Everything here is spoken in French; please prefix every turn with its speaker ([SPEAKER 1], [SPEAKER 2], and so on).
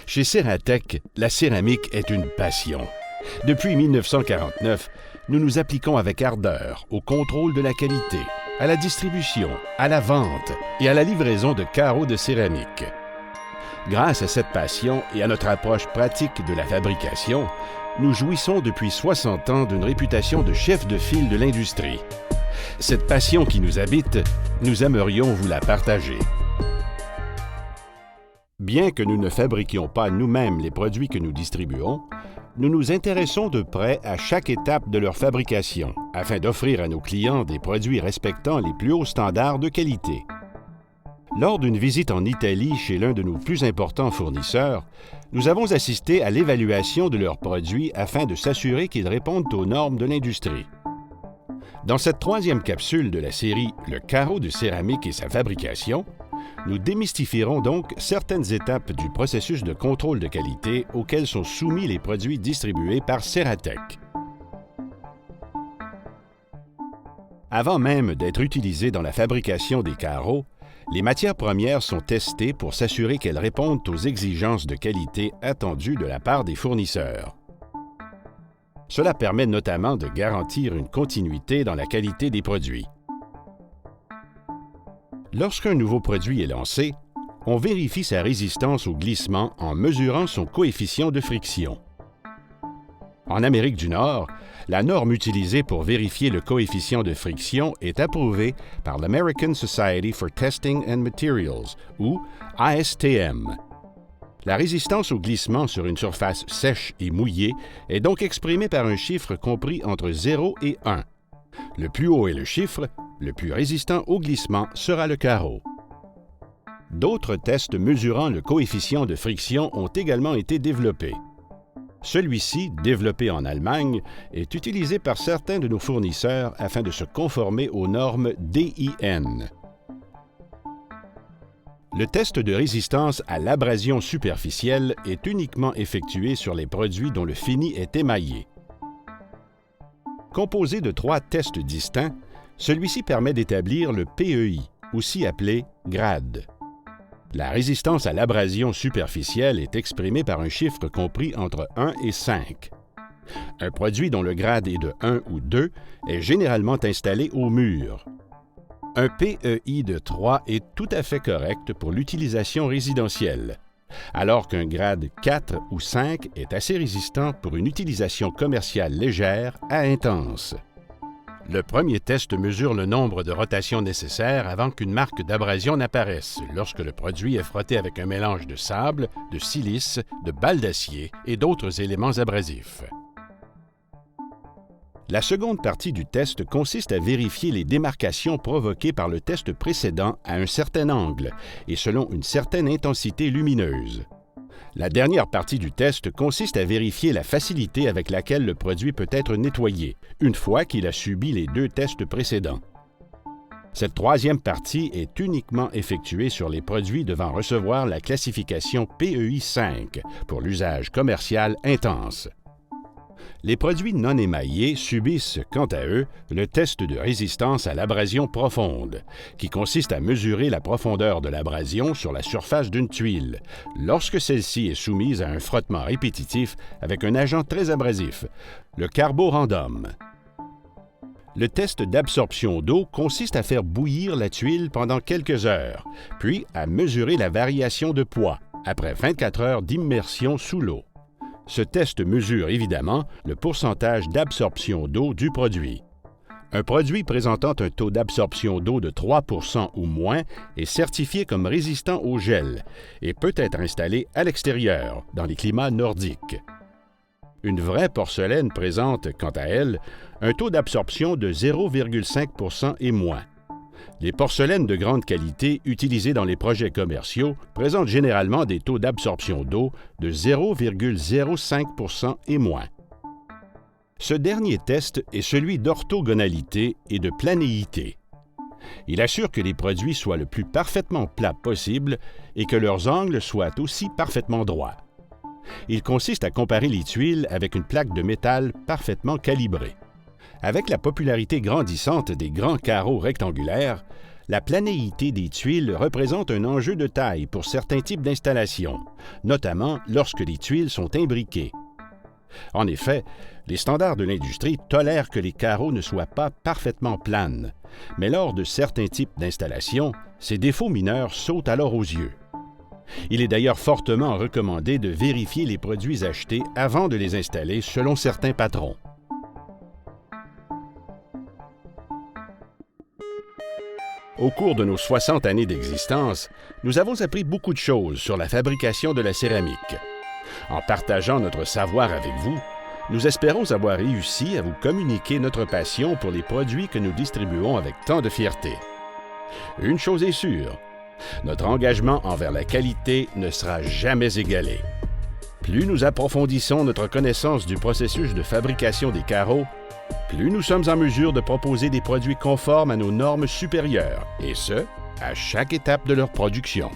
[SPEAKER 1] Chez Ceratec, la céramique est une passion. Depuis 1949, nous nous appliquons avec ardeur au contrôle de la qualité, à la distribution, à la vente et à la livraison de carreaux de céramique. Grâce à cette passion et à notre approche pratique de la fabrication, nous jouissons depuis 60 ans d'une réputation de chef de file de l'industrie. Cette passion qui nous habite, nous aimerions vous la partager. Bien que nous ne fabriquions pas nous-mêmes les produits que nous distribuons, nous nous intéressons de près à chaque étape de leur fabrication afin d'offrir à nos clients des produits respectant les plus hauts standards de qualité. Lors d'une visite en Italie chez l'un de nos plus importants fournisseurs, nous avons assisté à l'évaluation de leurs produits afin de s'assurer qu'ils répondent aux normes de l'industrie. Dans cette troisième capsule de la série « Le carreau de céramique et sa fabrication », nous démystifierons donc certaines étapes du processus de contrôle de qualité auxquels sont soumis les produits distribués par Ceratec. Avant même d'être utilisés dans la fabrication des carreaux, les matières premières sont testées pour s'assurer qu'elles répondent aux exigences de qualité attendues de la part des fournisseurs. Cela permet notamment de garantir une continuité dans la qualité des produits. Lorsqu'un nouveau produit est lancé, on vérifie sa résistance au glissement en mesurant son coefficient de friction. En Amérique du Nord, la norme utilisée pour vérifier le coefficient de friction est approuvée par l'American Society for Testing and Materials, ou ASTM. La résistance au glissement sur une surface sèche et mouillée est donc exprimée par un chiffre compris entre 0 et 1. Le plus haut est le chiffre, le plus résistant au glissement sera le carreau. D'autres tests mesurant le coefficient de friction ont également été développés. Celui-ci, développé en Allemagne, est utilisé par certains de nos fournisseurs afin de se conformer aux normes DIN. Le test de résistance à l'abrasion superficielle est uniquement effectué sur les produits dont le fini est émaillé. Composé de 3 tests distincts, celui-ci permet d'établir le PEI, aussi appelé grade. La résistance à l'abrasion superficielle est exprimée par un chiffre compris entre 1 et 5. Un produit dont le grade est de 1 ou 2 est généralement installé au mur. Un PEI de 3 est tout à fait correct pour l'utilisation résidentielle, alors qu'un grade 4 ou 5 est assez résistant pour une utilisation commerciale légère à intense. Le premier test mesure le nombre de rotations nécessaires avant qu'une marque d'abrasion n'apparaisse lorsque le produit est frotté avec un mélange de sable, de silice, de balles d'acier et d'autres éléments abrasifs. La seconde partie du test consiste à vérifier les démarcations provoquées par le test précédent à un certain angle et selon une certaine intensité lumineuse. La dernière partie du test consiste à vérifier la facilité avec laquelle le produit peut être nettoyé, une fois qu'il a subi les 2 tests précédents. Cette troisième partie est uniquement effectuée sur les produits devant recevoir la classification PEI 5 pour l'usage commercial intense. Les produits non émaillés subissent, quant à eux, le test de résistance à l'abrasion profonde, qui consiste à mesurer la profondeur de l'abrasion sur la surface d'une tuile, lorsque celle-ci est soumise à un frottement répétitif avec un agent très abrasif, le carborandom. Le test d'absorption d'eau consiste à faire bouillir la tuile pendant quelques heures, puis à mesurer la variation de poids, après 24 heures d'immersion sous l'eau. Ce test mesure évidemment le pourcentage d'absorption d'eau du produit. Un produit présentant un taux d'absorption d'eau de 3 % ou moins est certifié comme résistant au gel et peut être installé à l'extérieur, dans les climats nordiques. Une vraie porcelaine présente, quant à elle, un taux d'absorption de 0,5 % et moins. Les porcelaines de grande qualité utilisées dans les projets commerciaux présentent généralement des taux d'absorption d'eau de 0,05 % et moins. Ce dernier test est celui d'orthogonalité et de planéité. Il assure que les produits soient le plus parfaitement plats possible et que leurs angles soient aussi parfaitement droits. Il consiste à comparer les tuiles avec une plaque de métal parfaitement calibrée. Avec la popularité grandissante des grands carreaux rectangulaires, La planéité des tuiles représente un enjeu de taille pour certains types d'installations, notamment lorsque les tuiles sont imbriquées. En effet, les standards de l'industrie tolèrent que les carreaux ne soient pas parfaitement planes, mais lors de certains types d'installations, ces défauts mineurs sautent alors aux yeux. Il est d'ailleurs fortement recommandé de vérifier les produits achetés avant de les installer selon certains patrons. Au cours de nos 60 années d'existence, nous avons appris beaucoup de choses sur la fabrication de la céramique. En partageant notre savoir avec vous, nous espérons avoir réussi à vous communiquer notre passion pour les produits que nous distribuons avec tant de fierté. Une chose est sûre, notre engagement envers la qualité ne sera jamais égalé. Plus nous approfondissons notre connaissance du processus de fabrication des carreaux, plus nous sommes en mesure de proposer des produits conformes à nos normes supérieures, et ce, à chaque étape de leur production.